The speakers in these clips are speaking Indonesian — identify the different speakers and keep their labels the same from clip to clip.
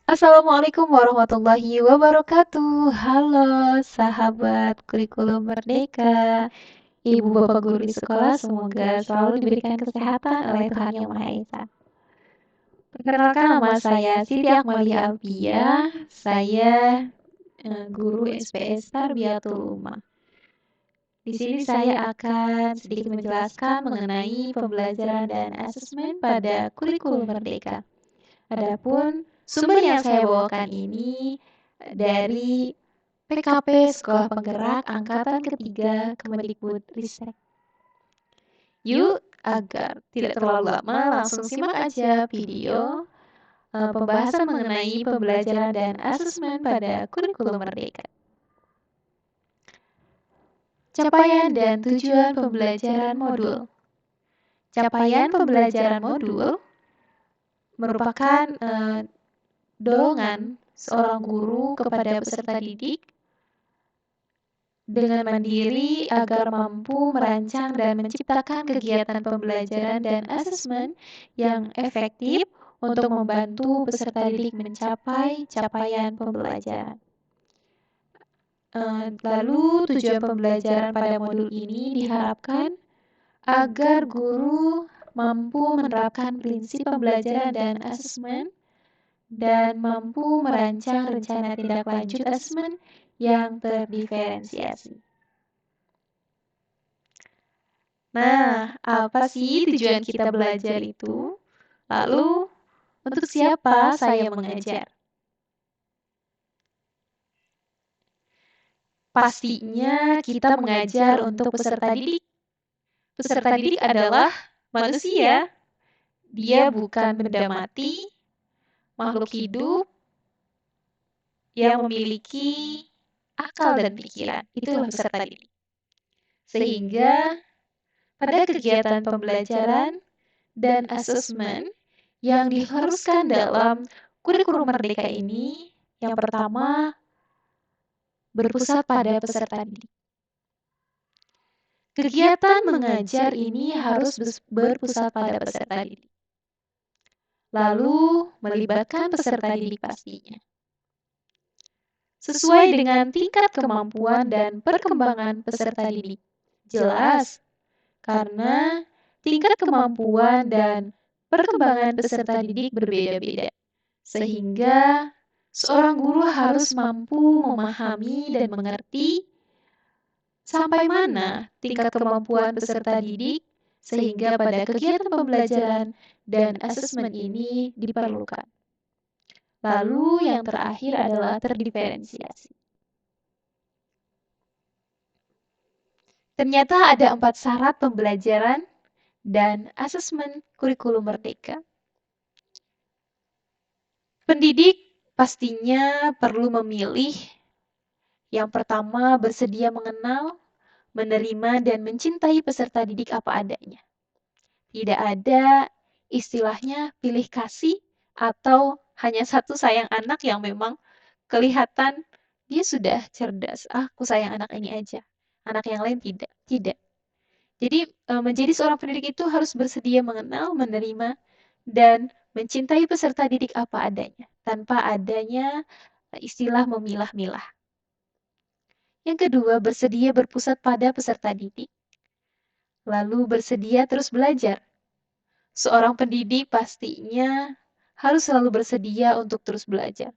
Speaker 1: Assalamualaikum warahmatullahi wabarakatuh. Halo sahabat kurikulum Merdeka, Ibu Bapak Guru di sekolah, semoga selalu diberikan kesehatan oleh Tuhan Yang Maha Esa. Perkenalkan nama saya Siti Akmalia Alfia, saya guru SPS Tarbiyatul Ummah. Di sini saya akan sedikit menjelaskan mengenai pembelajaran dan asesmen pada kurikulum Merdeka. Adapun sumber yang saya bawakan ini dari PKP Sekolah Penggerak Angkatan Ketiga Kemendikbud Ristek. Yuk, agar tidak terlalu lama, langsung simak aja video pembahasan mengenai pembelajaran dan asesmen pada kurikulum Merdeka. Capaian dan tujuan pembelajaran modul. Capaian pembelajaran modul merupakan dorongan seorang guru kepada peserta didik dengan mandiri agar mampu merancang dan menciptakan kegiatan pembelajaran dan asesmen yang efektif untuk membantu peserta didik mencapai capaian pembelajaran. Lalu tujuan pembelajaran pada modul ini diharapkan agar guru mampu menerapkan prinsip pembelajaran dan asesmen dan mampu merancang rencana tindak lanjut asesmen yang terdiferensiasi. Nah, apa sih tujuan kita belajar itu? Lalu, untuk siapa saya mengajar? Pastinya kita mengajar untuk peserta didik. Peserta didik adalah manusia. Dia bukan benda mati, makhluk hidup yang memiliki akal dan pikiran. Itulah peserta didik. Sehingga pada kegiatan pembelajaran dan asesmen yang diharuskan dalam kurikulum Merdeka ini, yang pertama berpusat pada peserta didik. Kegiatan mengajar ini harus berpusat pada peserta didik. Lalu melibatkan peserta didik pastinya. Sesuai dengan tingkat kemampuan dan perkembangan peserta didik. Jelas, karena tingkat kemampuan dan perkembangan peserta didik berbeda-beda. Sehingga seorang guru harus mampu memahami dan mengerti sampai mana tingkat kemampuan peserta didik sehingga pada kegiatan pembelajaran dan asesmen ini diperlukan. Lalu yang terakhir adalah terdiferensiasi. Ternyata ada 4 syarat pembelajaran dan asesmen kurikulum Merdeka. Pendidik pastinya perlu memilih yang pertama bersedia mengenal, menerima, dan mencintai peserta didik apa adanya. Tidak ada istilahnya pilih kasih atau hanya satu sayang anak yang memang kelihatan dia sudah cerdas. Aku sayang anak ini aja. Anak yang lain tidak. Tidak. Jadi menjadi seorang pendidik itu harus bersedia mengenal, menerima, dan mencintai peserta didik apa adanya, tanpa adanya istilah memilah-milah. Yang kedua, bersedia berpusat pada peserta didik. Lalu bersedia terus belajar. Seorang pendidik pastinya harus selalu bersedia untuk terus belajar.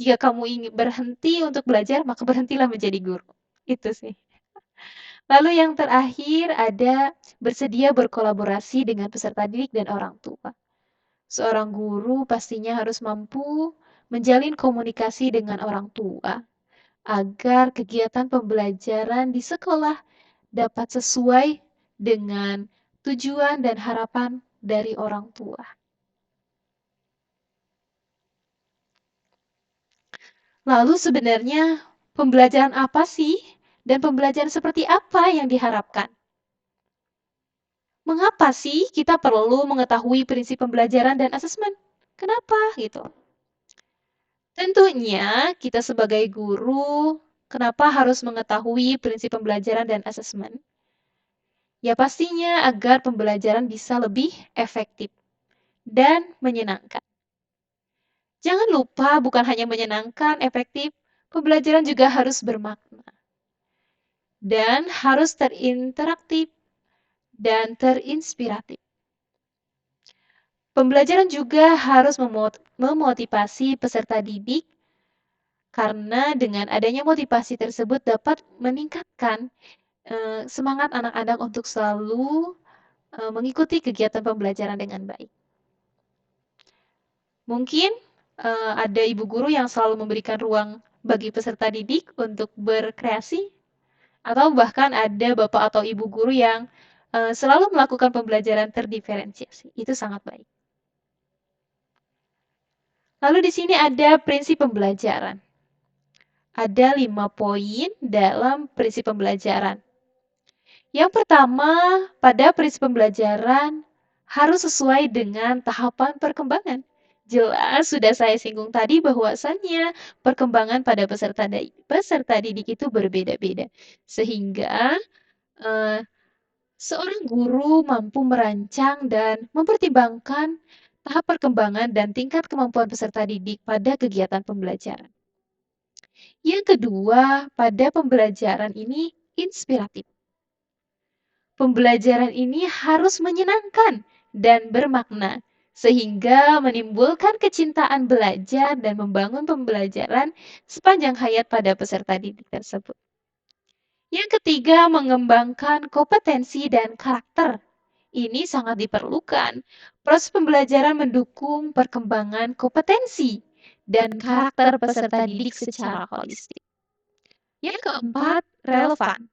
Speaker 1: Jika kamu ingin berhenti untuk belajar, maka berhentilah menjadi guru. Itu sih. Lalu yang terakhir ada bersedia berkolaborasi dengan peserta didik dan orang tua. Seorang guru pastinya harus mampu menjalin komunikasi dengan orang tua agar kegiatan pembelajaran di sekolah dapat sesuai dengan tujuan dan harapan dari orang tua. Lalu sebenarnya pembelajaran apa sih? Dan pembelajaran seperti apa yang diharapkan? Mengapa sih kita perlu mengetahui prinsip pembelajaran dan asesmen? Kenapa gitu? Tentunya kita sebagai guru, kenapa harus mengetahui prinsip pembelajaran dan asesmen? Ya pastinya agar pembelajaran bisa lebih efektif dan menyenangkan. Jangan lupa bukan hanya menyenangkan, efektif, pembelajaran juga harus bermakna dan harus terinteraktif dan terinspiratif. Pembelajaran juga harus memotivasi peserta didik karena dengan adanya motivasi tersebut dapat meningkatkan semangat anak-anak untuk selalu mengikuti kegiatan pembelajaran dengan baik. Mungkin ada ibu guru yang selalu memberikan ruang bagi peserta didik untuk berkreasi, atau bahkan ada bapak atau ibu guru yang selalu melakukan pembelajaran terdiferensiasi. Itu sangat baik. Lalu di sini ada prinsip pembelajaran. Ada 5 poin dalam prinsip pembelajaran. Yang pertama, pada prinsip pembelajaran harus sesuai dengan tahapan perkembangan. Jelas sudah saya singgung tadi bahwasannya perkembangan pada peserta didik itu berbeda-beda. Sehingga eh, seorang guru mampu merancang dan mempertimbangkan tahap perkembangan dan tingkat kemampuan peserta didik pada kegiatan pembelajaran. Yang kedua, pada pembelajaran ini inspiratif. Pembelajaran ini harus menyenangkan dan bermakna, sehingga menimbulkan kecintaan belajar dan membangun pembelajaran sepanjang hayat pada peserta didik tersebut. Yang ketiga, mengembangkan kompetensi dan karakter. Ini sangat diperlukan. Proses pembelajaran mendukung perkembangan kompetensi dan karakter peserta didik secara holistik. Yang keempat, relevan.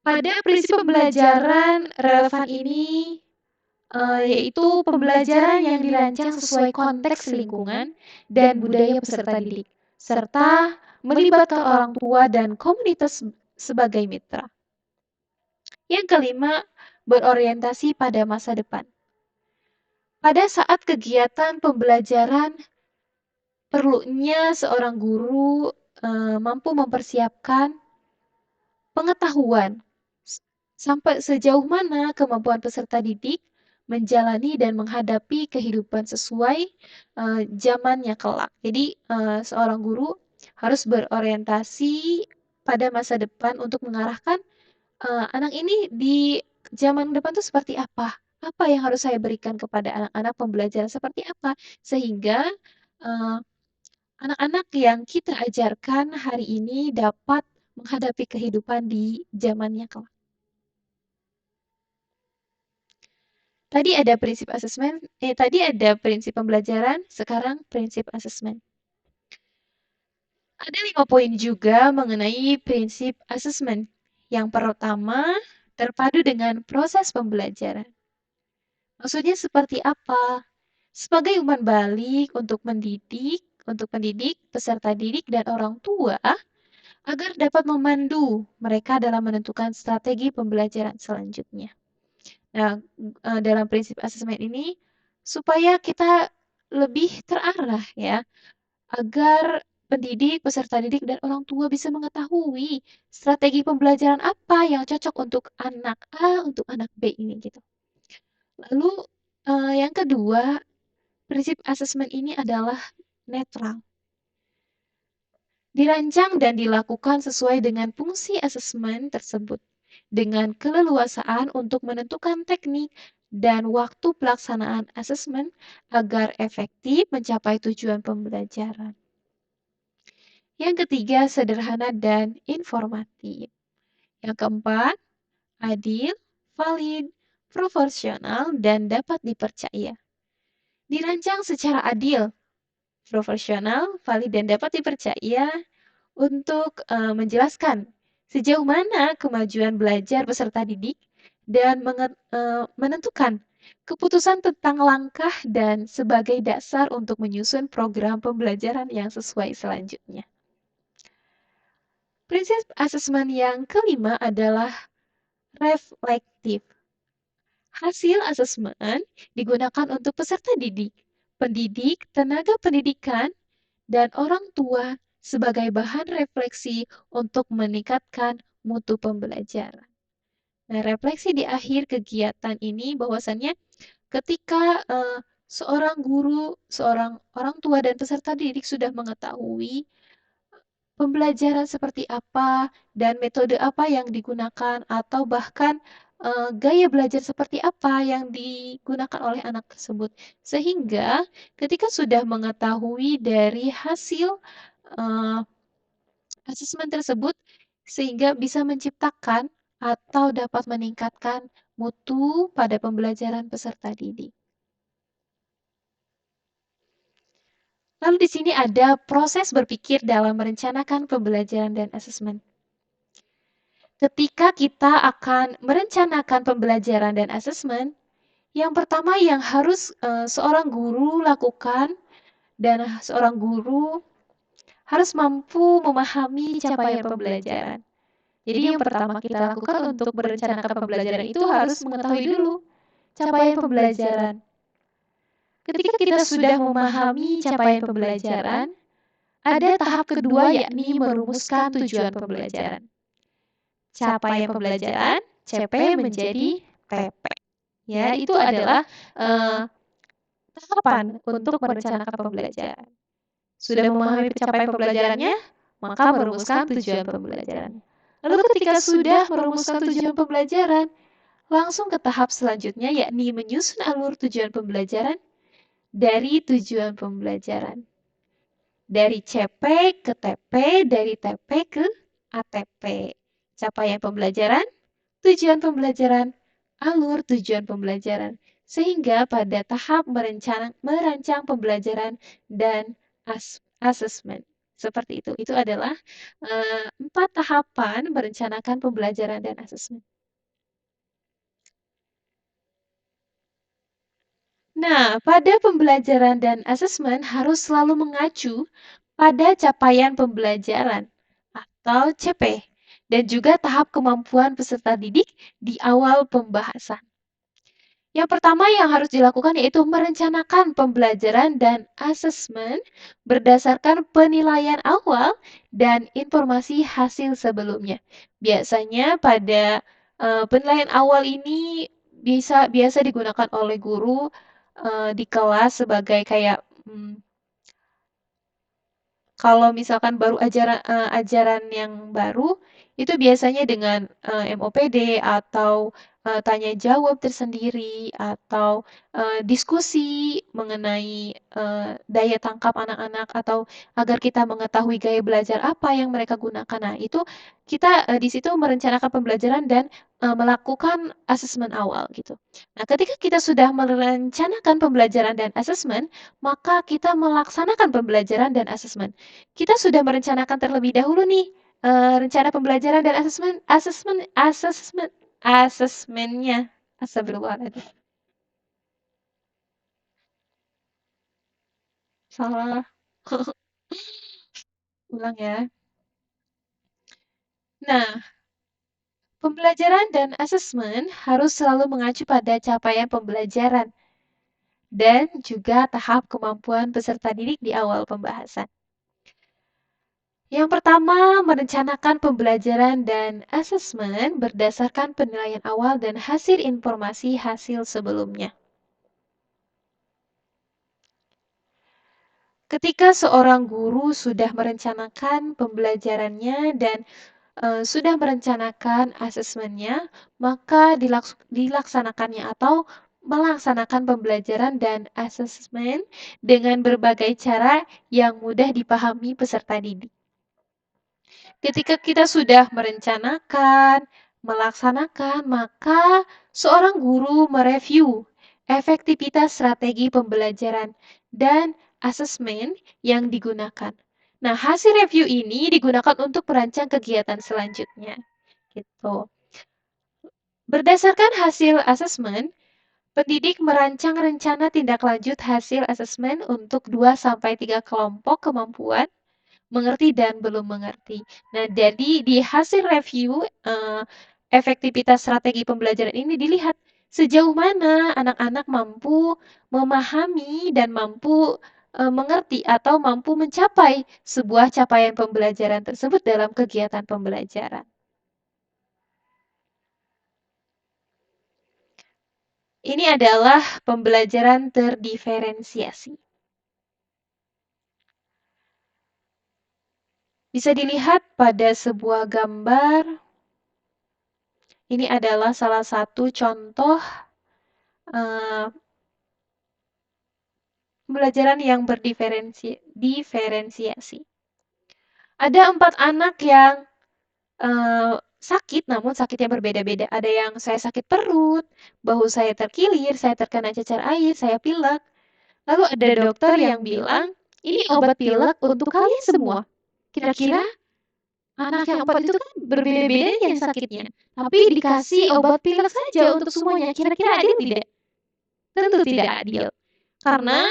Speaker 1: Pada prinsip pembelajaran relevan ini yaitu pembelajaran yang dirancang sesuai konteks lingkungan dan budaya peserta didik, serta melibatkan orang tua dan komunitas sebagai mitra. Yang kelima, berorientasi pada masa depan. Pada saat kegiatan pembelajaran, perlunya seorang guru mampu mempersiapkan pengetahuan sampai sejauh mana kemampuan peserta didik menjalani dan menghadapi kehidupan sesuai zamannya kelak. Jadi, seorang guru harus berorientasi pada masa depan untuk mengarahkan anak ini di zaman depan itu seperti apa? Apa yang harus saya berikan kepada anak-anak, pembelajaran seperti apa? Sehingga eh, anak-anak yang kita ajarkan hari ini dapat menghadapi kehidupan di zamannya kelak. Tadi ada prinsip pembelajaran, sekarang prinsip asesmen. Ada 5 poin juga mengenai prinsip asesmen. Yang pertama, terpadu dengan proses pembelajaran. Maksudnya seperti apa? Sebagai umpan balik untuk pendidik, peserta didik, dan orang tua agar dapat memandu mereka dalam menentukan strategi pembelajaran selanjutnya. Nah, dalam prinsip asesmen ini supaya kita lebih terarah ya, agar pendidik, peserta didik, dan orang tua bisa mengetahui strategi pembelajaran apa yang cocok untuk anak A, untuk anak B ini gitu. Lalu yang kedua, prinsip asesmen ini adalah netral. Dirancang dan dilakukan sesuai dengan fungsi asesmen tersebut, dengan keleluasaan untuk menentukan teknik dan waktu pelaksanaan asesmen agar efektif mencapai tujuan pembelajaran. Yang ketiga, sederhana dan informatif. Yang keempat, adil, valid, proporsional, dan dapat dipercaya. Dirancang secara adil, proporsional, valid, dan dapat dipercaya untuk menjelaskan sejauh mana kemajuan belajar peserta didik dan menentukan keputusan tentang langkah dan sebagai dasar untuk menyusun program pembelajaran yang sesuai selanjutnya. Prinsip asesmen yang kelima adalah reflektif. Hasil asesmen digunakan untuk peserta didik, pendidik, tenaga pendidikan, dan orang tua sebagai bahan refleksi untuk meningkatkan mutu pembelajaran. Nah, refleksi di akhir kegiatan ini bahwasannya ketika Seorang guru, seorang orang tua dan peserta didik sudah mengetahui pembelajaran seperti apa dan metode apa yang digunakan atau bahkan, gaya belajar seperti apa yang digunakan oleh anak tersebut. Sehingga ketika sudah mengetahui dari hasil, eee, asesmen tersebut, sehingga bisa menciptakan atau dapat meningkatkan mutu pada pembelajaran peserta didik. Lalu di sini ada proses berpikir dalam merencanakan pembelajaran dan asesmen. Ketika kita akan merencanakan pembelajaran dan asesmen, yang pertama yang harus seorang guru lakukan dan seorang guru harus mampu memahami capaian pembelajaran. Jadi yang pertama kita lakukan untuk merencanakan pembelajaran itu harus mengetahui dulu capaian pembelajaran. Ketika kita sudah memahami capaian pembelajaran, ada tahap kedua yakni merumuskan tujuan pembelajaran. Capaian pembelajaran, CP menjadi TP. Ya, itu adalah tahapan untuk merencanakan pembelajaran. Sudah memahami capaian pembelajarannya, maka merumuskan tujuan pembelajaran. Lalu ketika sudah merumuskan tujuan pembelajaran, langsung ke tahap selanjutnya yakni menyusun alur tujuan pembelajaran dari tujuan pembelajaran. Dari CP ke TP, dari TP ke ATP. Capaian pembelajaran, tujuan pembelajaran, alur tujuan pembelajaran. Sehingga pada tahap merancang pembelajaran dan asesmen. Seperti itu. Itu adalah 4 tahapan merencanakan pembelajaran dan asesmen. Nah, pada pembelajaran dan asesmen harus selalu mengacu pada capaian pembelajaran atau CP dan juga tahap kemampuan peserta didik di awal pembahasan. Yang pertama yang harus dilakukan yaitu merencanakan pembelajaran dan asesmen berdasarkan penilaian awal dan informasi hasil sebelumnya. Biasanya pada penilaian awal ini biasa digunakan oleh guru di kelas sebagai kayak kalau misalkan baru ajaran yang baru, itu biasanya dengan MOPD atau tanya jawab tersendiri atau diskusi mengenai daya tangkap anak-anak atau agar kita mengetahui gaya belajar apa yang mereka gunakan. Nah, itu kita di situ merencanakan pembelajaran dan melakukan asesmen awal gitu. Nah, ketika kita sudah merencanakan pembelajaran dan asesmen, maka kita melaksanakan pembelajaran dan asesmen. Kita sudah merencanakan terlebih dahulu nih, rencana pembelajaran dan asesmennya. Astagfirullahaladzim. Salah. Ulang ya. Nah, pembelajaran dan asesmen harus selalu mengacu pada capaian pembelajaran dan juga tahap kemampuan peserta didik di awal pembahasan. Yang pertama, merencanakan pembelajaran dan asesmen berdasarkan penilaian awal dan hasil informasi hasil sebelumnya. Ketika seorang guru sudah merencanakan pembelajarannya dan sudah merencanakan asesmennya, maka dilaksanakannya atau melaksanakan pembelajaran dan asesmen dengan berbagai cara yang mudah dipahami peserta didik. Ketika kita sudah merencanakan, melaksanakan, maka seorang guru mereview efektivitas strategi pembelajaran dan asesmen yang digunakan. Nah, hasil review ini digunakan untuk merancang kegiatan selanjutnya. Gitu. Berdasarkan hasil asesmen, pendidik merancang rencana tindak lanjut hasil asesmen untuk 2-3 kelompok kemampuan mengerti dan belum mengerti. Nah, jadi di hasil review efektivitas strategi pembelajaran ini dilihat sejauh mana anak-anak mampu memahami dan mampu mengerti atau mampu mencapai sebuah capaian pembelajaran tersebut dalam kegiatan pembelajaran. Ini adalah pembelajaran terdiferensiasi. Bisa dilihat pada sebuah gambar. Ini adalah salah satu contoh pembelajaran yang diferensiasi. Ada 4 anak yang sakit, namun sakitnya berbeda-beda. Ada yang saya sakit perut, bahu saya terkilir, saya terkena cacar air, saya pilek. Lalu ada dokter yang bilang, ini obat pilek untuk kalian semua. Kira-kira anak yang 4 itu kan berbeda-beda ya sakitnya. Tapi dikasih obat pilek saja untuk semuanya. Kira-kira adil tidak? Tentu tidak adil. Karena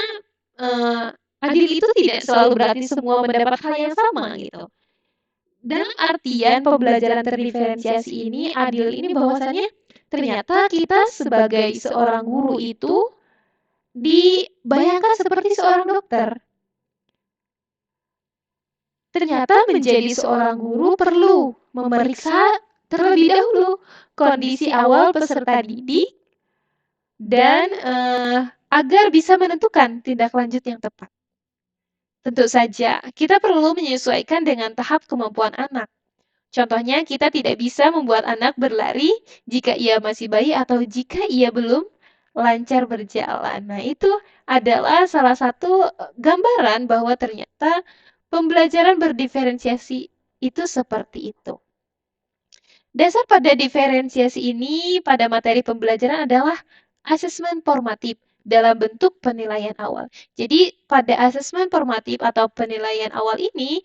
Speaker 1: adil itu tidak selalu berarti semua mendapat hal yang sama gitu. Dalam artian pembelajaran terdiferensiasi ini, adil ini bahwasannya ternyata kita sebagai seorang guru itu dibayangkan seperti seorang dokter. Ternyata menjadi seorang guru perlu memeriksa terlebih dahulu kondisi awal peserta didik dan agar bisa menentukan tindak lanjut yang tepat. Tentu saja, kita perlu menyesuaikan dengan tahap kemampuan anak. Contohnya, kita tidak bisa membuat anak berlari jika ia masih bayi atau jika ia belum lancar berjalan. Nah, itu adalah salah satu gambaran bahwa ternyata pembelajaran berdiferensiasi itu seperti itu. Dasar pada diferensiasi ini pada materi pembelajaran adalah asesmen formatif dalam bentuk penilaian awal. Jadi pada asesmen formatif atau penilaian awal ini,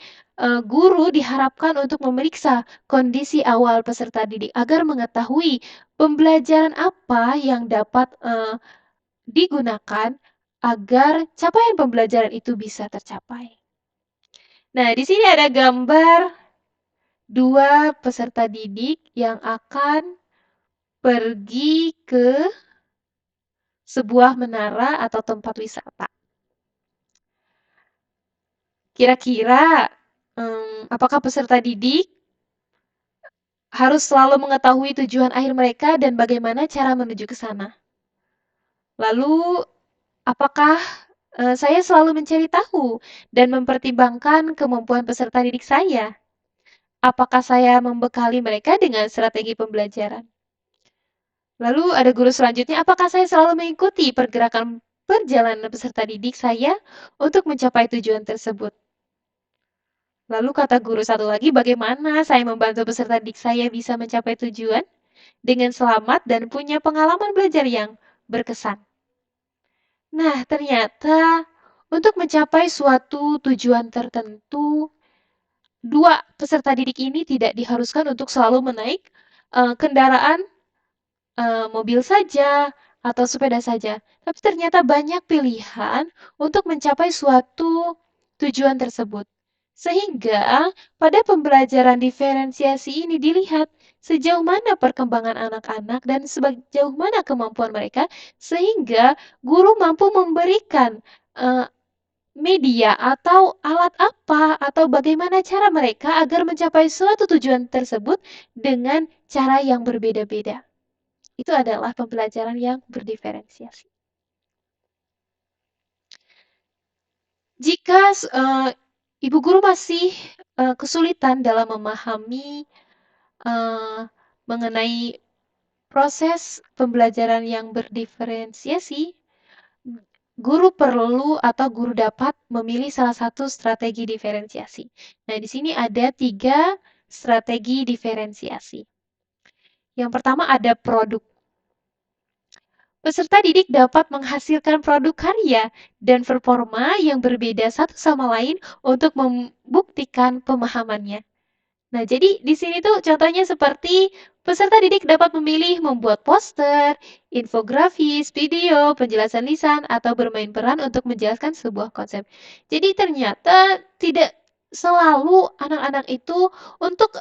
Speaker 1: guru diharapkan untuk memeriksa kondisi awal peserta didik agar mengetahui pembelajaran apa yang dapat digunakan agar capaian pembelajaran itu bisa tercapai. Nah, di sini ada gambar 2 peserta didik yang akan pergi ke sebuah menara atau tempat wisata. Kira-kira, apakah peserta didik harus selalu mengetahui tujuan akhir mereka dan bagaimana cara menuju ke sana? Lalu, apakah saya selalu mencari tahu dan mempertimbangkan kemampuan peserta didik saya? Apakah saya membekali mereka dengan strategi pembelajaran? Lalu ada guru selanjutnya, apakah saya selalu mengikuti pergerakan perjalanan peserta didik saya untuk mencapai tujuan tersebut? Lalu kata guru satu lagi, bagaimana saya membantu peserta didik saya bisa mencapai tujuan dengan selamat dan punya pengalaman belajar yang berkesan? Nah, ternyata untuk mencapai suatu tujuan tertentu, 2 peserta didik ini tidak diharuskan untuk selalu menaik kendaraan mobil saja atau sepeda saja, tapi ternyata banyak pilihan untuk mencapai suatu tujuan tersebut. Sehingga pada pembelajaran diferensiasi ini dilihat sejauh mana perkembangan anak-anak dan sejauh mana kemampuan mereka, sehingga guru mampu memberikan media atau alat apa atau bagaimana cara mereka agar mencapai suatu tujuan tersebut dengan cara yang berbeda-beda. Itu adalah pembelajaran yang berdiferensiasi. Jika ibu guru masih kesulitan dalam memahami mengenai proses pembelajaran yang berdiferensiasi, guru perlu atau guru dapat memilih salah satu strategi diferensiasi. Nah, di sini ada 3 strategi diferensiasi. Yang pertama ada produk. Peserta didik dapat menghasilkan produk karya dan performa yang berbeda satu sama lain untuk membuktikan pemahamannya. Nah, jadi di sini tuh contohnya seperti peserta didik dapat memilih membuat poster, infografis, video, penjelasan lisan, atau bermain peran untuk menjelaskan sebuah konsep. Jadi ternyata tidak selalu anak-anak itu untuk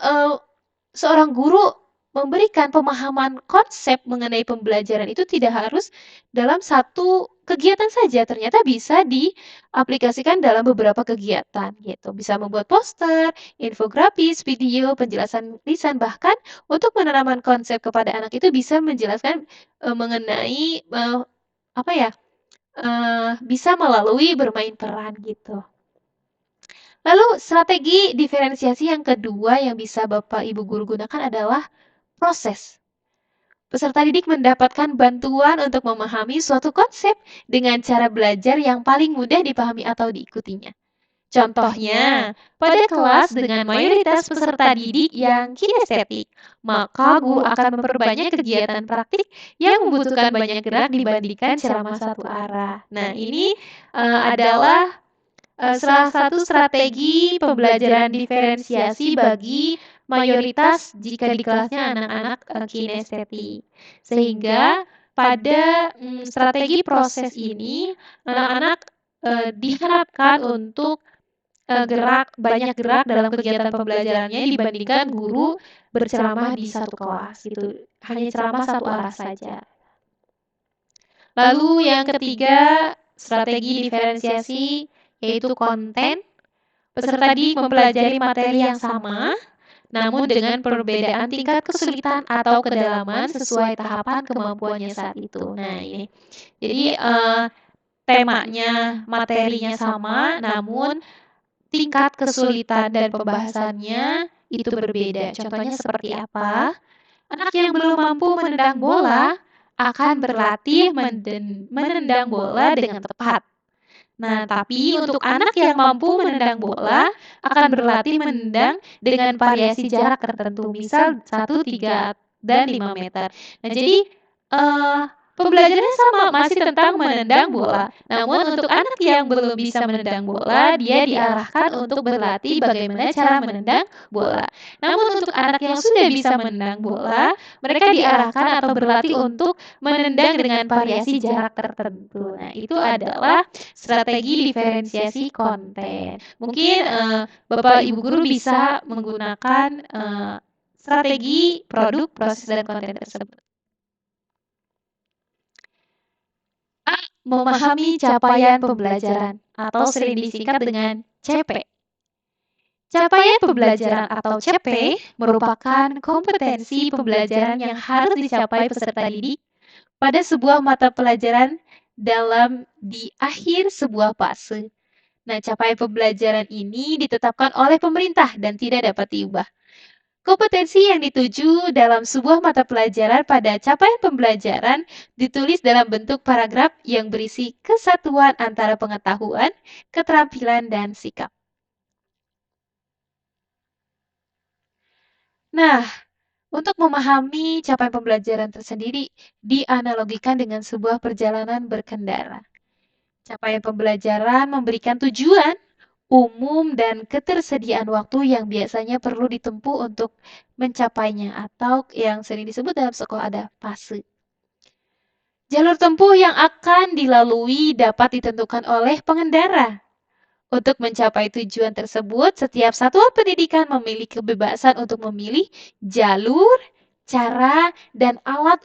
Speaker 1: seorang guru memberikan pemahaman konsep mengenai pembelajaran itu tidak harus dalam satu kegiatan saja, ternyata bisa diaplikasikan dalam beberapa kegiatan gitu. Bisa membuat poster, infografis, video, penjelasan lisan, bahkan untuk penerapan konsep kepada anak itu bisa menjelaskan mengenai apa ya? Bisa melalui bermain peran gitu. Lalu strategi diferensiasi yang kedua yang bisa Bapak Ibu guru gunakan adalah proses. Peserta didik mendapatkan bantuan untuk memahami suatu konsep dengan cara belajar yang paling mudah dipahami atau diikutinya. Contohnya, pada kelas dengan mayoritas peserta didik yang kinestetik, maka guru akan memperbanyak kegiatan praktik yang membutuhkan banyak gerak dibandingkan ceramah satu arah. Nah, ini adalah salah satu strategi pembelajaran diferensiasi bagi mayoritas jika di kelasnya anak-anak kinestetik. Sehingga pada strategi proses ini, anak-anak diharapkan untuk banyak gerak dalam kegiatan pembelajarannya dibandingkan guru berceramah di satu kelas gitu. Hanya ceramah satu arah saja. Lalu yang ketiga, strategi diferensiasi yaitu konten. Peserta didik mempelajari materi yang sama, namun dengan perbedaan tingkat kesulitan atau kedalaman sesuai tahapan kemampuannya saat itu. Nah, ini. Jadi, temanya, materinya sama, namun tingkat kesulitan dan pembahasannya itu berbeda. Contohnya seperti apa? Anak yang belum mampu menendang bola akan berlatih menendang bola dengan tepat. Nah, tapi untuk anak yang mampu menendang bola akan berlatih menendang dengan variasi jarak tertentu, misal 1, 3, dan 5 meter. Nah, jadi eh, pembelajarannya sama, masih tentang menendang bola. Namun untuk anak yang belum bisa menendang bola, dia diarahkan untuk berlatih bagaimana cara menendang bola. Namun untuk anak yang sudah bisa menendang bola, mereka diarahkan atau berlatih untuk menendang dengan variasi jarak tertentu. Nah, itu adalah strategi diferensiasi konten. Mungkin Bapak Ibu guru bisa menggunakan strategi produk, proses, dan konten tersebut. A. Memahami capaian pembelajaran atau sering disingkat dengan CP. Capaian pembelajaran atau CP merupakan kompetensi pembelajaran yang harus dicapai peserta didik pada sebuah mata pelajaran di akhir sebuah fase. Nah, capaian pembelajaran ini ditetapkan oleh pemerintah dan tidak dapat diubah. Kompetensi yang dituju dalam sebuah mata pelajaran pada capaian pembelajaran ditulis dalam bentuk paragraf yang berisi kesatuan antara pengetahuan, keterampilan, dan sikap. Nah, untuk memahami capaian pembelajaran tersendiri dianalogikan dengan sebuah perjalanan berkendara. Capaian pembelajaran memberikan tujuan umum dan ketersediaan waktu yang biasanya perlu ditempuh untuk mencapainya atau yang sering disebut dalam sekolah ada fase. Jalur tempuh yang akan dilalui dapat ditentukan oleh pengendara. Untuk mencapai tujuan tersebut, setiap satuan pendidikan memiliki kebebasan untuk memilih jalur, cara, dan alat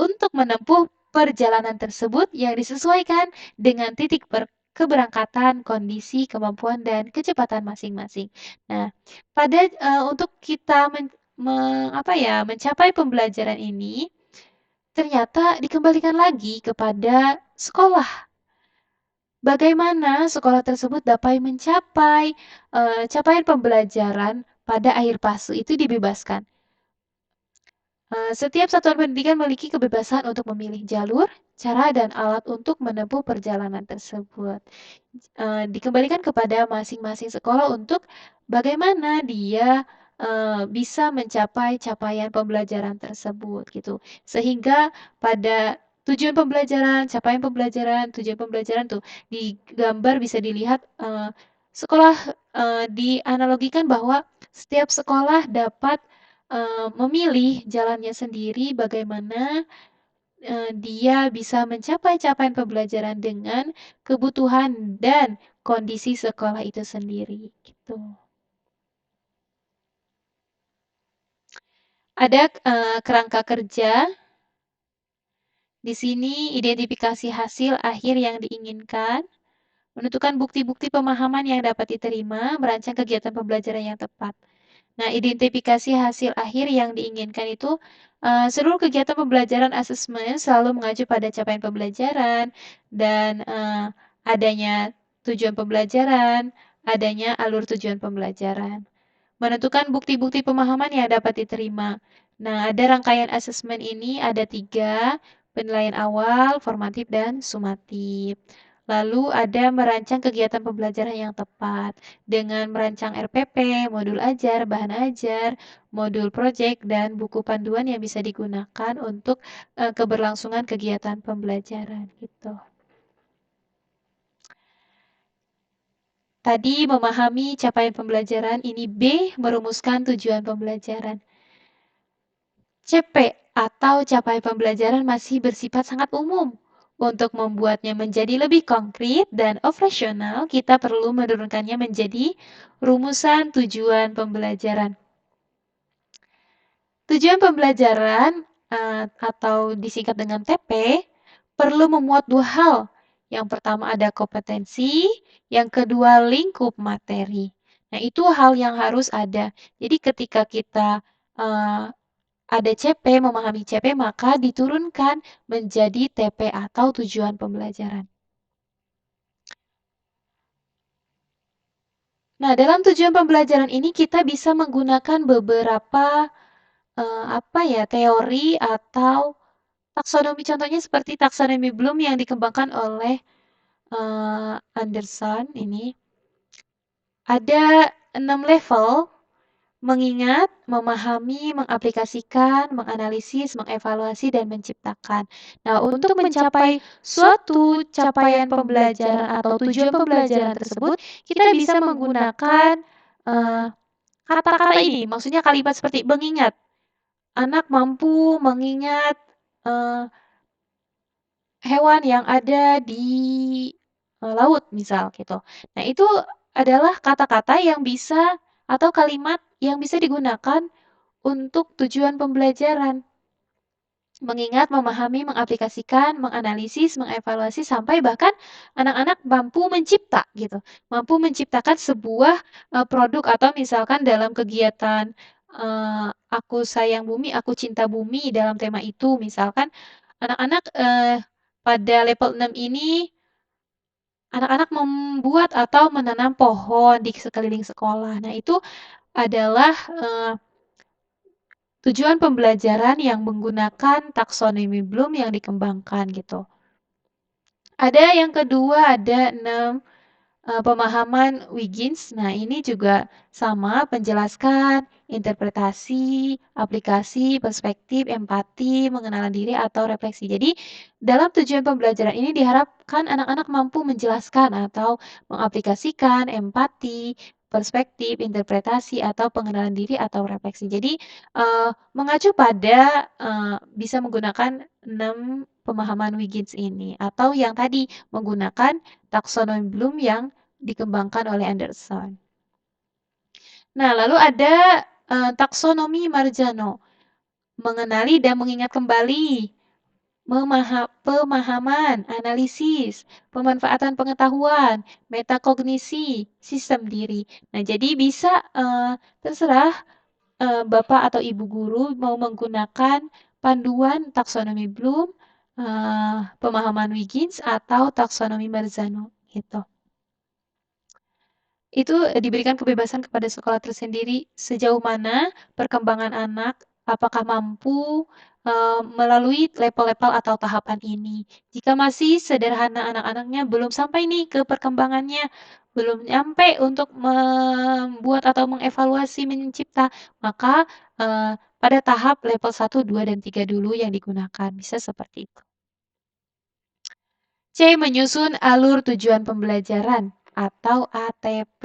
Speaker 1: untuk menempuh perjalanan tersebut yang disesuaikan dengan titik keberangkatan, kondisi, kemampuan, dan kecepatan masing-masing. Nah, untuk kita mencapai pembelajaran ini, ternyata dikembalikan lagi kepada sekolah. Bagaimana sekolah tersebut dapat mencapai capaian pembelajaran pada akhir fase itu dibebaskan. Setiap satuan pendidikan memiliki kebebasan untuk memilih jalur, cara, dan alat untuk menempuh perjalanan tersebut. Dikembalikan kepada masing-masing sekolah untuk bagaimana dia bisa mencapai capaian pembelajaran tersebut gitu. Sehingga pada tujuan pembelajaran tuh digambar bisa dilihat sekolah dianalogikan bahwa setiap sekolah dapat memilih jalannya sendiri bagaimana dia bisa mencapai capaian pembelajaran dengan kebutuhan dan kondisi sekolah itu sendiri gitu. Ada kerangka kerja. Di sini identifikasi hasil akhir yang diinginkan, menentukan bukti-bukti pemahaman yang dapat diterima, merancang kegiatan pembelajaran yang tepat. Nah, identifikasi hasil akhir yang diinginkan itu seluruh kegiatan pembelajaran asesmen selalu mengacu pada capaian pembelajaran dan adanya tujuan pembelajaran, adanya alur tujuan pembelajaran. Menentukan bukti-bukti pemahaman yang dapat diterima. Nah, ada rangkaian asesmen ini ada 3, penilaian awal, formatif, dan sumatif. Lalu ada merancang kegiatan pembelajaran yang tepat dengan merancang RPP, modul ajar, bahan ajar, modul proyek, dan buku panduan yang bisa digunakan untuk keberlangsungan kegiatan pembelajaran gitu. Tadi memahami capaian pembelajaran, ini B, merumuskan tujuan pembelajaran. CP atau capaian pembelajaran masih bersifat sangat umum. Untuk membuatnya menjadi lebih konkret dan operasional, kita perlu menurunkannya menjadi rumusan tujuan pembelajaran. Tujuan pembelajaran atau disingkat dengan TP perlu memuat 2 hal. Yang pertama ada kompetensi, yang kedua lingkup materi. Nah, itu hal yang harus ada. Jadi ketika kita ada CP, memahami CP, maka diturunkan menjadi TP atau tujuan pembelajaran. Nah, dalam tujuan pembelajaran ini kita bisa menggunakan beberapa teori atau taksonomi. Contohnya seperti taksonomi Bloom yang dikembangkan oleh Anderson ini. Ada 6 level: mengingat, memahami, mengaplikasikan, menganalisis, mengevaluasi, dan menciptakan. Nah, untuk mencapai suatu capaian pembelajaran atau tujuan pembelajaran tersebut, kita bisa menggunakan kata-kata ini. Maksudnya kalimat seperti mengingat. Anak mampu mengingat hewan yang ada di laut, misal gitu. Nah, itu adalah kata-kata yang bisa atau kalimat yang bisa digunakan untuk tujuan pembelajaran. Mengingat, memahami, mengaplikasikan, menganalisis, mengevaluasi, sampai bahkan anak-anak mampu mencipta gitu. Mampu menciptakan sebuah produk atau misalkan dalam kegiatan Aku Sayang Bumi, Aku Cinta Bumi dalam tema itu, misalkan anak-anak pada level 6 ini anak-anak membuat atau menanam pohon di sekeliling sekolah. Nah, itu adalah tujuan pembelajaran yang menggunakan taksonomi Bloom yang dikembangkan gitu. Ada yang kedua, ada 6 pemahaman Wiggins. Nah, ini juga sama, penjelaskan, interpretasi, aplikasi, perspektif, empati, mengenal diri, atau refleksi. Jadi, dalam tujuan pembelajaran ini diharapkan anak-anak mampu menjelaskan atau mengaplikasikan empati, perspektif, interpretasi, atau pengenalan diri, atau refleksi. Jadi, mengacu pada bisa menggunakan 6 pemahaman Wiggins ini, atau yang tadi menggunakan taksonomi Bloom yang dikembangkan oleh Anderson. Nah, lalu ada taksonomi Marzano, mengenali dan mengingat kembali, pemahaman, analisis, pemanfaatan pengetahuan, metakognisi, sistem diri. Nah, jadi bisa terserah Bapak atau Ibu guru mau menggunakan panduan taksonomi Bloom, pemahaman Wiggins, atau taksonomi Marzano gitu. Itu diberikan kebebasan kepada sekolah tersendiri sejauh mana perkembangan anak, apakah mampu melalui level-level atau tahapan ini. Jika masih sederhana anak-anaknya belum sampai nih ke perkembangannya, belum nyampe untuk membuat atau mengevaluasi mencipta, maka pada tahap level 1, 2, dan 3 dulu yang digunakan. Bisa seperti itu. C. Menyusun alur tujuan pembelajaran atau ATP.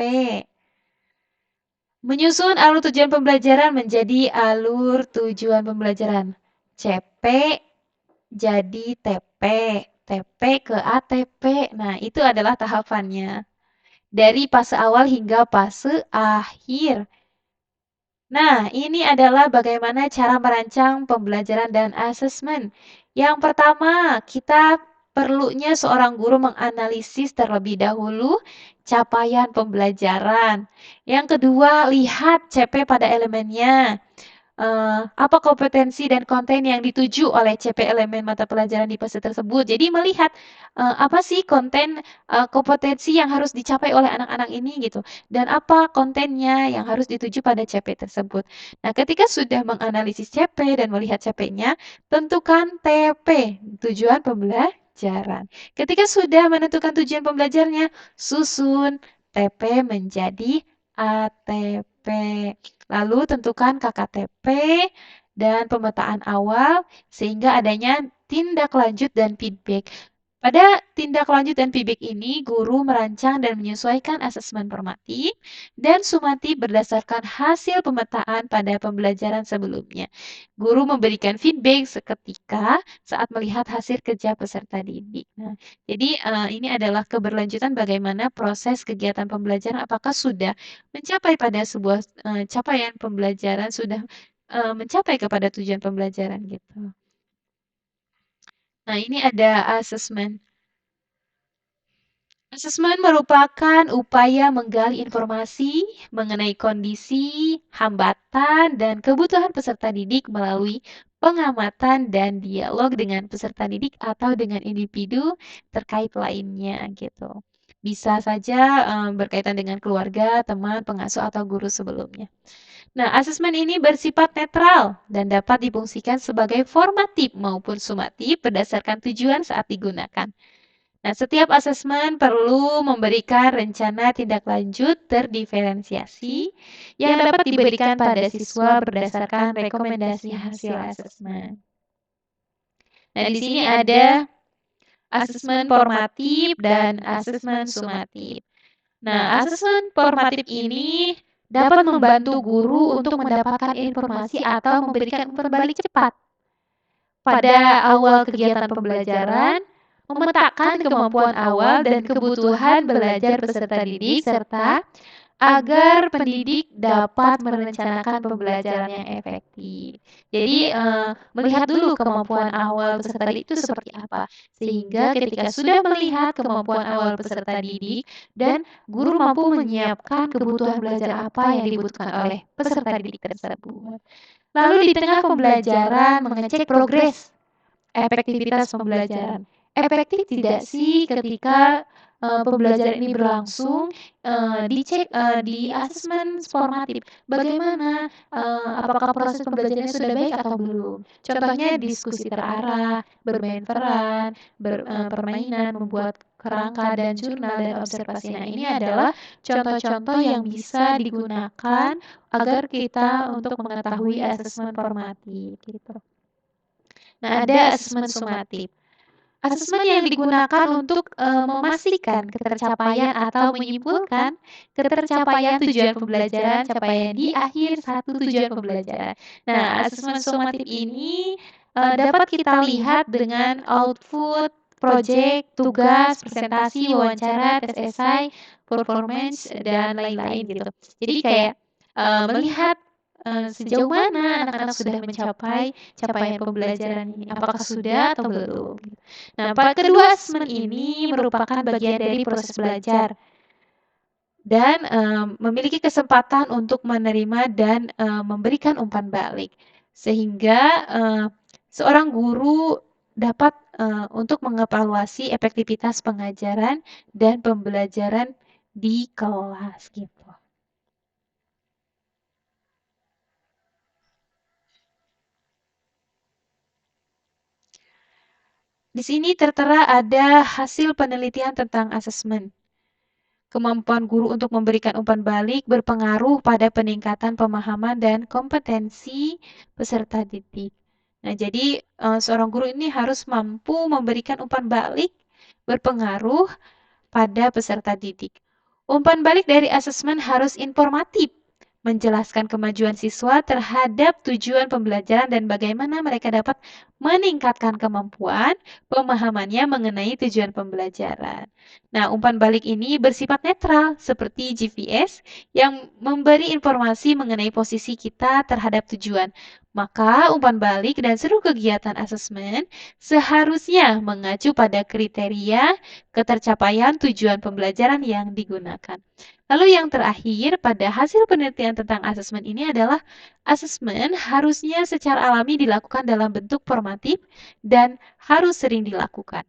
Speaker 1: Menyusun alur tujuan pembelajaran menjadi alur tujuan pembelajaran. CP jadi TP, TP ke ATP. Nah, itu adalah tahapannya. Dari fase awal hingga fase akhir. Nah, ini adalah bagaimana cara merancang pembelajaran dan asesmen. Yang pertama, kita perlunya seorang guru menganalisis terlebih dahulu capaian pembelajaran. Yang kedua, lihat CP pada elemennya. Apa kompetensi dan konten yang dituju oleh CP elemen mata pelajaran di fase tersebut. Jadi melihat apa sih konten kompetensi yang harus dicapai oleh anak-anak ini gitu, dan apa kontennya yang harus dituju pada CP tersebut. Nah, ketika sudah menganalisis CP dan melihat CP-nya, tentukan TP, tujuan pembelajaran. Ketika sudah menentukan tujuan pembelajarnya, susun TP menjadi ATP. Lalu tentukan KKTP dan pemetaan awal sehingga adanya tindak lanjut dan feedback. Pada tindak lanjut dan feedback ini, guru merancang dan menyesuaikan asesmen formatif dan sumatif berdasarkan hasil pemetaan pada pembelajaran sebelumnya. Guru memberikan feedback seketika saat melihat hasil kerja peserta didik. Nah, jadi ini adalah keberlanjutan bagaimana proses kegiatan pembelajaran apakah sudah mencapai pada sebuah capaian pembelajaran, sudah mencapai kepada tujuan pembelajaran gitu. Nah, ini ada asesmen. Asesmen merupakan upaya menggali informasi mengenai kondisi, hambatan, dan kebutuhan peserta didik melalui pengamatan dan dialog dengan peserta didik atau dengan individu terkait lainnya gitu. Bisa saja berkaitan dengan keluarga, teman, pengasuh, atau guru sebelumnya. Nah, asesmen ini bersifat netral dan dapat difungsikan sebagai formatif maupun sumatif berdasarkan tujuan saat digunakan. Nah, setiap asesmen perlu memberikan rencana tindak lanjut terdiferensiasi yang dapat diberikan pada siswa berdasarkan rekomendasi hasil asesmen. Nah, di sini ada asesmen formatif dan asesmen sumatif. Nah, asesmen formatif ini dapat membantu guru untuk mendapatkan informasi atau memberikan umpan balik cepat pada awal kegiatan pembelajaran, memetakan kemampuan awal dan kebutuhan belajar peserta didik, serta agar pendidik dapat merencanakan pembelajaran yang efektif. Jadi, melihat dulu kemampuan awal peserta didik itu seperti apa, sehingga ketika sudah melihat kemampuan awal peserta didik dan guru mampu menyiapkan kebutuhan belajar apa yang dibutuhkan oleh peserta didik tersebut. Lalu di tengah pembelajaran mengecek progres efektivitas pembelajaran. Efektif tidak sih ketika pembelajaran ini berlangsung, dicek di asesmen formatif. Bagaimana, apakah proses pembelajarannya sudah baik atau belum? Contohnya diskusi terarah, bermain peran, permainan, membuat kerangka dan jurnal dan observasi. Nah, ini adalah contoh-contoh yang bisa digunakan agar kita untuk mengetahui asesmen formatif gitu. Nah, ada asesmen sumatif. Asesmen yang digunakan untuk memastikan ketercapaian atau menyimpulkan ketercapaian tujuan pembelajaran capaian di akhir satu tujuan pembelajaran. Nah, asesmen sumatif ini dapat kita lihat dengan output, project, tugas, presentasi, wawancara, tes esai, performance, dan lain-lain gitu. Jadi kayak melihat sejauh mana anak-anak sudah mencapai capaian pembelajaran ini, apakah sudah atau belum. Nah, kedua asesmen ini merupakan bagian dari proses belajar dan memiliki kesempatan untuk menerima dan memberikan umpan balik, sehingga seorang guru dapat untuk mengevaluasi efektivitas pengajaran dan pembelajaran di kelas gitu. Di sini tertera ada hasil penelitian tentang asesmen. Kemampuan guru untuk memberikan umpan balik berpengaruh pada peningkatan pemahaman dan kompetensi peserta didik. Nah, jadi seorang guru ini harus mampu memberikan umpan balik berpengaruh pada peserta didik. Umpan balik dari asesmen harus informatif, menjelaskan kemajuan siswa terhadap tujuan pembelajaran dan bagaimana mereka dapat meningkatkan kemampuan pemahamannya mengenai tujuan pembelajaran. Nah, umpan balik ini bersifat netral, seperti GPS yang memberi informasi mengenai posisi kita terhadap tujuan. Maka, umpan balik dan seluruh kegiatan asesmen seharusnya mengacu pada kriteria ketercapaian tujuan pembelajaran yang digunakan. Lalu yang terakhir, pada hasil penelitian tentang asesmen ini adalah asesmen harusnya secara alami dilakukan dalam bentuk formatif dan harus sering dilakukan.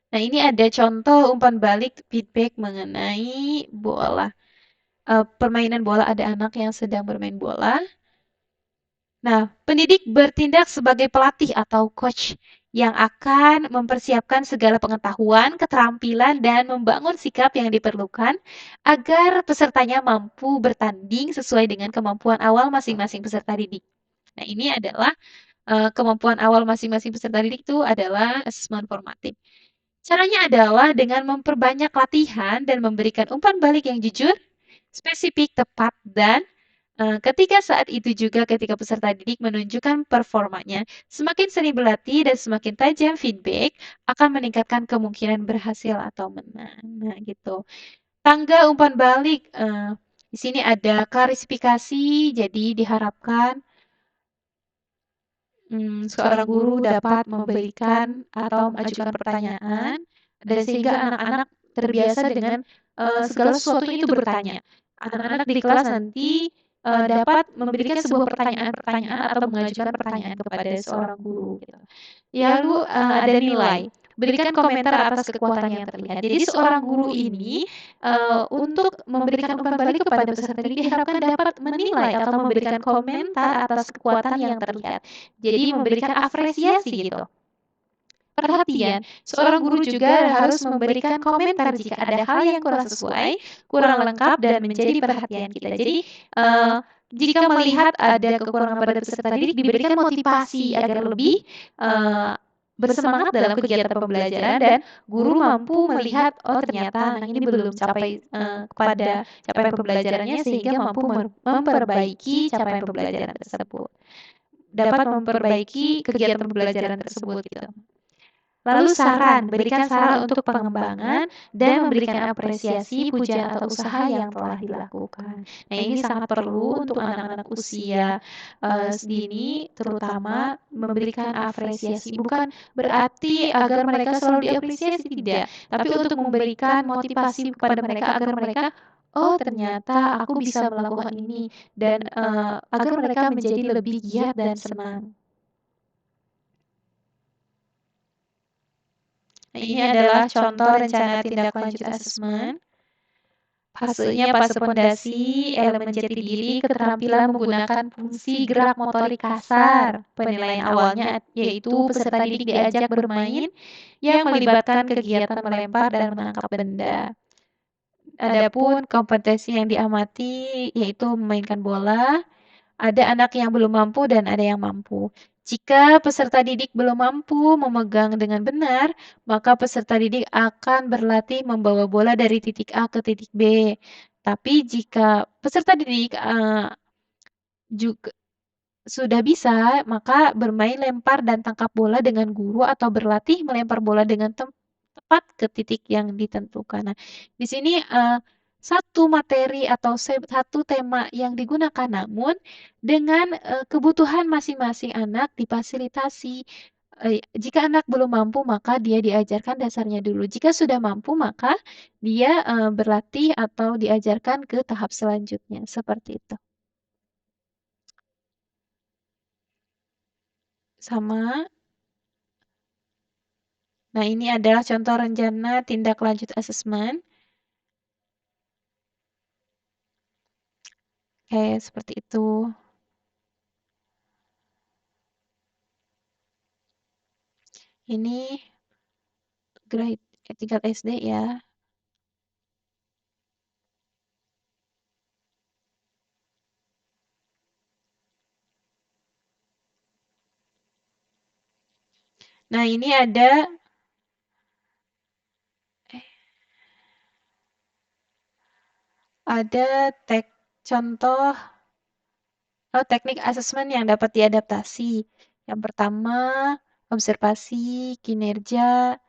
Speaker 1: Nah, ini ada contoh umpan balik feedback mengenai bola. Permainan bola, ada anak yang sedang bermain bola. Nah, pendidik bertindak sebagai pelatih atau coach yang akan mempersiapkan segala pengetahuan, keterampilan, dan membangun sikap yang diperlukan agar pesertanya mampu bertanding sesuai dengan kemampuan awal masing-masing peserta didik. Nah, ini adalah kemampuan awal masing-masing peserta didik itu adalah asesmen formatif. Caranya adalah dengan memperbanyak latihan dan memberikan umpan balik yang jujur, spesifik, tepat, dan ketika saat itu juga ketika peserta didik menunjukkan performanya, semakin sering berlatih dan semakin tajam feedback akan meningkatkan kemungkinan berhasil atau menang. Nah, gitu. Tangga umpan balik, di sini ada klarifikasi, jadi diharapkan seorang guru dapat memberikan atau mengajukan pertanyaan dan sehingga anak-anak terbiasa dengan segala sesuatunya itu bertanya. Anak-anak di kelas nanti dapat memberikan sebuah pertanyaan-pertanyaan atau mengajukan pertanyaan kepada seorang guru. Gitu. Lalu ada nilai. Berikan komentar atas kekuatan yang terlihat. Jadi seorang guru ini untuk memberikan umpan balik kepada peserta didik diharapkan dapat menilai atau memberikan komentar atas kekuatan yang terlihat. Jadi memberikan apresiasi gitu. Perhatian, seorang guru juga harus memberikan komentar jika ada hal yang kurang sesuai, kurang lengkap, dan menjadi perhatian kita. Jadi, jika melihat ada kekurangan pada peserta didik, diberikan motivasi agar lebih bersemangat dalam kegiatan pembelajaran dan guru mampu melihat, oh ternyata anak ini belum capai kepada capaian pembelajarannya sehingga mampu memperbaiki capaian pembelajaran tersebut. Dapat memperbaiki kegiatan pembelajaran tersebut gitu. Lalu saran, berikan saran untuk pengembangan dan memberikan apresiasi, pujian atau usaha yang telah dilakukan. Nah, ini sangat perlu untuk anak-anak usia dini, terutama memberikan apresiasi. Bukan berarti agar mereka selalu diapresiasi, tidak. Tapi untuk memberikan motivasi kepada mereka agar mereka, oh ternyata aku bisa melakukan ini. Dan agar mereka menjadi lebih giat dan senang. Nah, ini adalah contoh rencana tindak lanjut asesmen. Fasenya fase pondasi, elemen jati diri, keterampilan menggunakan fungsi gerak motorik kasar. Penilaian awalnya yaitu peserta didik diajak bermain yang melibatkan kegiatan melempar dan menangkap benda. Adapun kompetensi yang diamati yaitu memainkan bola, ada anak yang belum mampu dan ada yang mampu. Jika peserta didik belum mampu memegang dengan benar, maka peserta didik akan berlatih membawa bola dari titik A ke titik B. Tapi jika peserta didik juga sudah bisa, maka bermain lempar dan tangkap bola dengan guru atau berlatih melempar bola dengan tepat ke titik yang ditentukan. Nah, di sini satu materi atau satu tema yang digunakan, namun dengan kebutuhan masing-masing anak difasilitasi. Jika anak belum mampu, maka dia diajarkan dasarnya dulu. Jika sudah mampu, maka dia berlatih atau diajarkan ke tahap selanjutnya. Seperti itu. Sama. Nah, ini adalah contoh rencana tindak lanjut asesmen. Kayak seperti itu. Ini grade tingkat SD ya. Nah, ini ada contoh teknik asesmen yang dapat diadaptasi. Yang pertama, observasi, kinerja,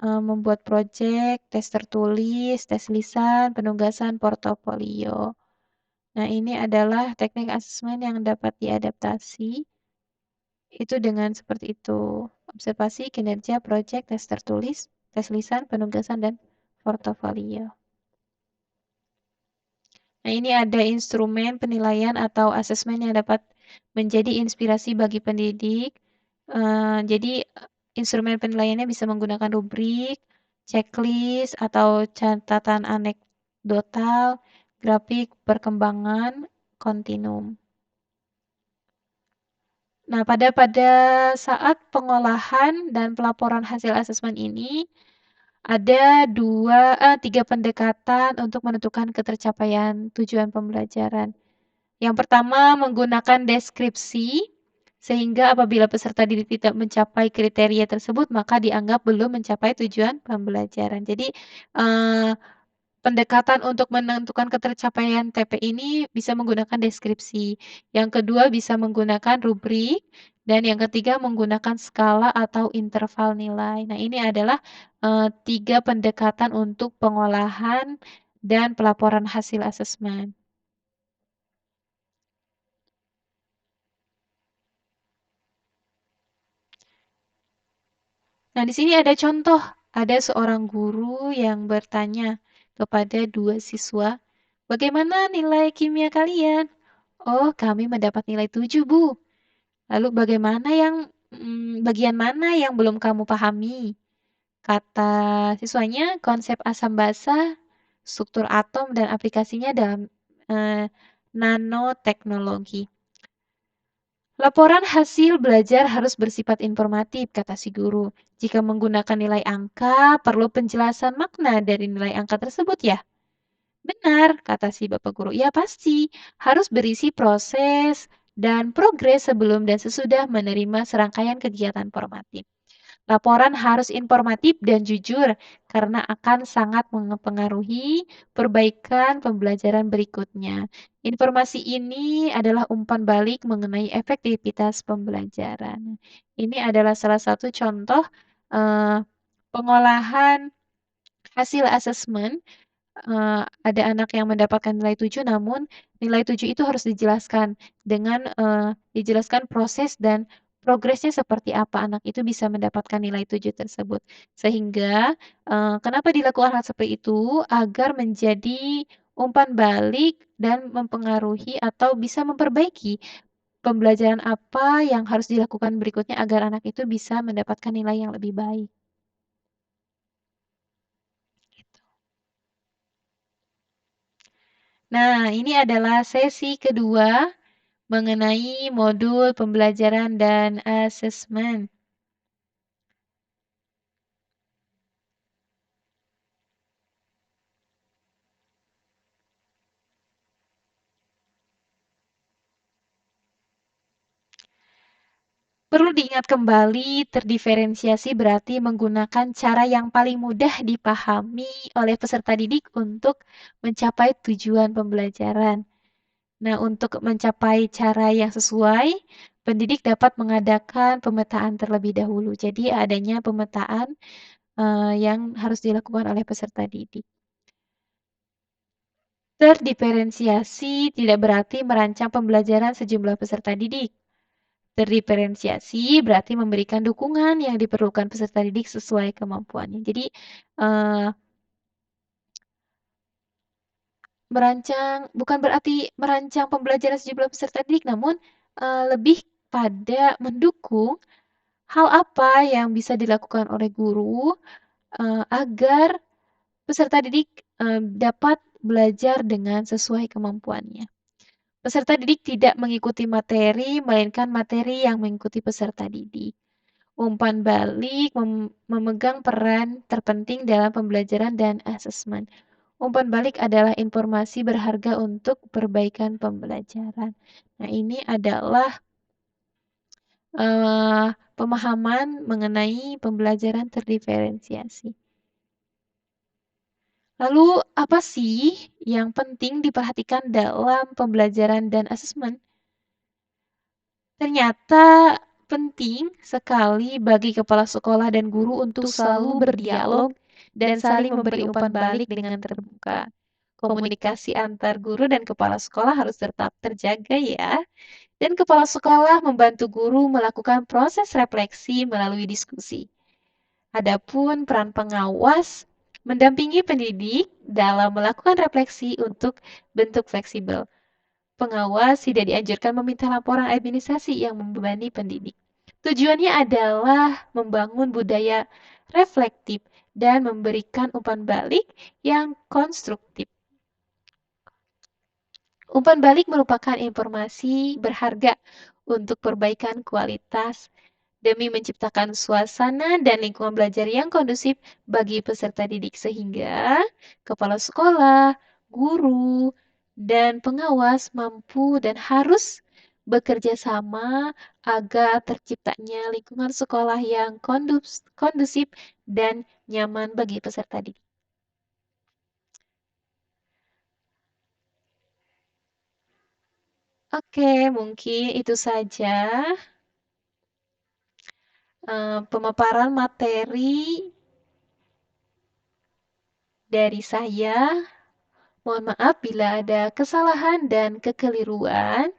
Speaker 1: membuat proyek, tes tertulis, tes lisan, penugasan, portofolio. Nah, ini adalah teknik asesmen yang dapat diadaptasi. Itu dengan seperti itu. Observasi, kinerja, proyek, tes tertulis, tes lisan, penugasan, dan portofolio. Nah, ini ada instrumen penilaian atau asesmen yang dapat menjadi inspirasi bagi pendidik. Jadi, instrumen penilaiannya bisa menggunakan rubrik, checklist, atau catatan anekdotal, grafik perkembangan kontinum. Nah, pada saat pengolahan dan pelaporan hasil asesmen ini, ada 3 pendekatan untuk menentukan ketercapaian tujuan pembelajaran. Yang pertama, menggunakan deskripsi, sehingga apabila peserta didik tidak mencapai kriteria tersebut, maka dianggap belum mencapai tujuan pembelajaran. Jadi, pendekatan untuk menentukan ketercapaian TP ini bisa menggunakan deskripsi. Yang kedua bisa menggunakan rubrik, dan yang ketiga menggunakan skala atau interval nilai. Nah, ini adalah 3 pendekatan untuk pengolahan dan pelaporan hasil asesmen. Nah, di sini ada contoh. Ada seorang guru yang bertanya kepada 2 siswa, "Bagaimana nilai kimia kalian?" "Oh, kami mendapat nilai 7, Bu." "Lalu bagaimana bagian mana yang belum kamu pahami?" Kata siswanya, "Konsep asam basa, struktur atom, dan aplikasinya dalam nanoteknologi." Laporan hasil belajar harus bersifat informatif, kata si guru. Jika menggunakan nilai angka, perlu penjelasan makna dari nilai angka tersebut ya? Benar, kata si bapak guru. Ya pasti, harus berisi proses dan progres sebelum dan sesudah menerima serangkaian kegiatan formatif. Laporan harus informatif dan jujur karena akan sangat mempengaruhi perbaikan pembelajaran berikutnya. Informasi ini adalah umpan balik mengenai efektivitas pembelajaran. Ini adalah salah satu contoh eh, pengolahan hasil asesmen. Ada anak yang mendapatkan nilai 7, namun nilai 7 itu harus dijelaskan dengan dijelaskan proses dan progresnya seperti apa anak itu bisa mendapatkan nilai 7 tersebut. Sehingga kenapa dilakukan hal seperti itu? Agar menjadi umpan balik dan mempengaruhi atau bisa memperbaiki pembelajaran apa yang harus dilakukan berikutnya agar anak itu bisa mendapatkan nilai yang lebih baik. Nah, ini adalah sesi kedua mengenai modul pembelajaran dan asesmen. Perlu diingat kembali, terdiferensiasi berarti menggunakan cara yang paling mudah dipahami oleh peserta didik untuk mencapai tujuan pembelajaran. Nah, untuk mencapai cara yang sesuai, pendidik dapat mengadakan pemetaan terlebih dahulu. Jadi, adanya pemetaan yang harus dilakukan oleh peserta didik. Terdiferensiasi tidak berarti merancang pembelajaran sejumlah peserta didik. Terdiferensiasi berarti memberikan dukungan yang diperlukan peserta didik sesuai kemampuannya. Jadi, eh, bukan berarti merancang pembelajaran sejumlah peserta didik, namun lebih pada mendukung hal apa yang bisa dilakukan oleh guru agar peserta didik dapat belajar dengan sesuai kemampuannya. Peserta didik tidak mengikuti materi, melainkan materi yang mengikuti peserta didik. Umpan balik memegang peran terpenting dalam pembelajaran dan asesmen. Umpan balik adalah informasi berharga untuk perbaikan pembelajaran. Nah, ini adalah pemahaman mengenai pembelajaran terdiferensiasi. Lalu, apa sih yang penting diperhatikan dalam pembelajaran dan asesmen? Ternyata Penting sekali bagi kepala sekolah dan guru untuk selalu berdialog dan saling memberi umpan balik dengan terbuka. Komunikasi antar guru dan kepala sekolah harus tetap terjaga ya. Dan kepala sekolah membantu guru melakukan proses refleksi melalui diskusi. Adapun peran pengawas mendampingi pendidik dalam melakukan refleksi untuk bentuk fleksibel. Pengawas tidak dianjurkan meminta laporan administrasi yang membebani pendidik. Tujuannya adalah membangun budaya reflektif dan memberikan umpan balik yang konstruktif. Umpan balik merupakan informasi berharga untuk perbaikan kualitas demi menciptakan suasana dan lingkungan belajar yang kondusif bagi peserta didik sehingga kepala sekolah, guru, dan pengawas mampu dan harus bekerja sama agar terciptanya lingkungan sekolah yang kondusif dan nyaman bagi peserta didik. Oke, mungkin itu saja pemaparan materi dari saya. Mohon maaf bila ada kesalahan dan kekeliruan.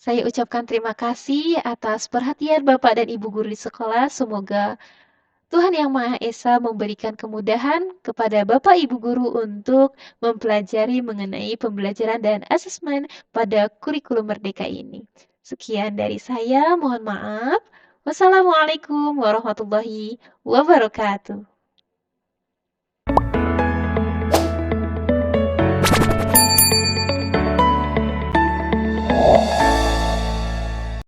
Speaker 1: Saya ucapkan terima kasih atas perhatian Bapak dan Ibu guru di sekolah. Semoga Tuhan Yang Maha Esa memberikan kemudahan kepada Bapak Ibu guru untuk mempelajari mengenai pembelajaran dan asesmen pada kurikulum Merdeka ini. Sekian dari saya, mohon maaf. Wassalamualaikum warahmatullahi wabarakatuh.